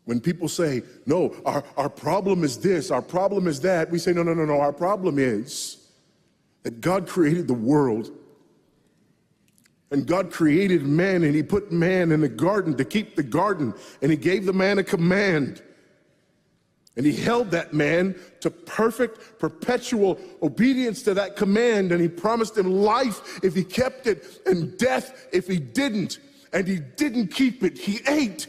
When people say, no, our problem is this, our problem is that, we say, no, our problem is that God created the world. And God created man, and he put man in the garden to keep the garden, and he gave the man a command. And he held that man to perfect, perpetual obedience to that command, and he promised him life if he kept it, and death if he didn't. And he didn't keep it, he ate.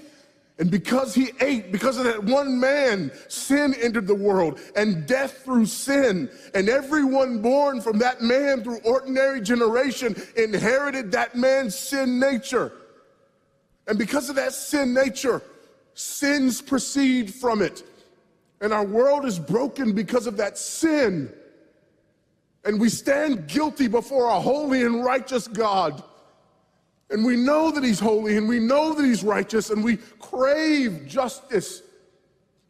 And because he ate, because of that one man, sin entered the world, and death through sin. And everyone born from that man through ordinary generation inherited that man's sin nature. And because of that sin nature, sins proceed from it. And our world is broken because of that sin. And we stand guilty before a holy and righteous God. And we know that he's holy, and we know that he's righteous, and we crave justice.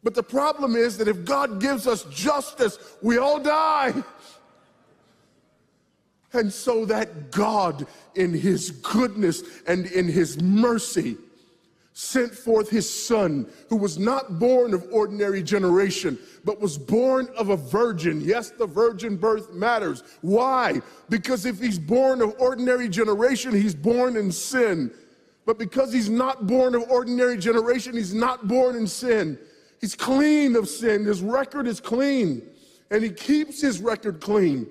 But the problem is that if God gives us justice, we all die. And so that God, in his goodness and in his mercy, sent forth his son, who was not born of ordinary generation, but was born of a virgin. Yes, the virgin birth matters. Why? Because if he's born of ordinary generation, he's born in sin. But because he's not born of ordinary generation, he's not born in sin. He's clean of sin. His record is clean. And he keeps his record clean.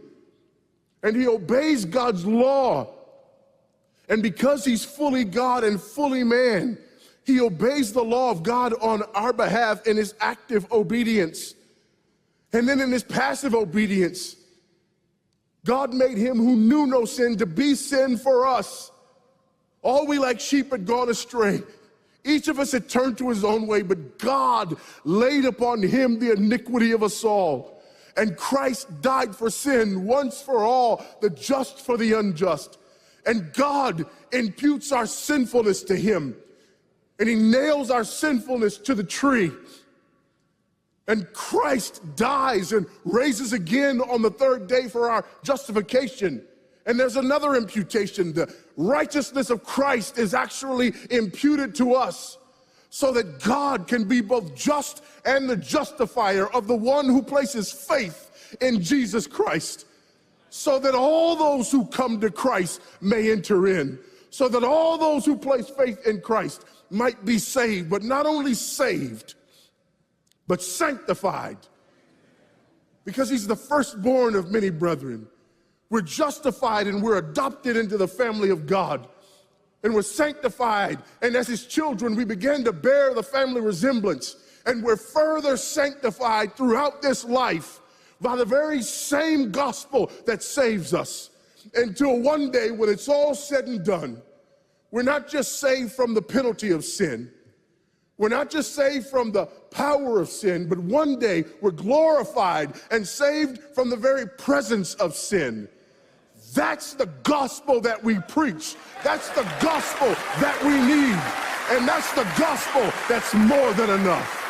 And he obeys God's law. And because he's fully God and fully man, he obeys the law of God on our behalf in his active obedience. And then in his passive obedience, God made him who knew no sin to be sin for us. All we like sheep had gone astray. Each of us had turned to his own way, but God laid upon him the iniquity of us all. And Christ died for sin once for all, the just for the unjust. And God imputes our sinfulness to him. And he nails our sinfulness to the tree. And Christ dies and raises again on the third day for our justification. And there's another imputation. The righteousness of Christ is actually imputed to us so that God can be both just and the justifier of the one who places faith in Jesus Christ. So that all those who come to Christ may enter in. So that all those who place faith in Christ might be saved, but not only saved, but sanctified. Because he's the firstborn of many brethren. We're justified and we're adopted into the family of God. And we're sanctified, and as his children, we begin to bear the family resemblance. And we're further sanctified throughout this life by the very same gospel that saves us. Until one day, when it's all said and done, we're not just saved from the penalty of sin. We're not just saved from the power of sin, but one day we're glorified and saved from the very presence of sin. That's the gospel that we preach. That's the gospel that we need. And that's the gospel that's more than enough.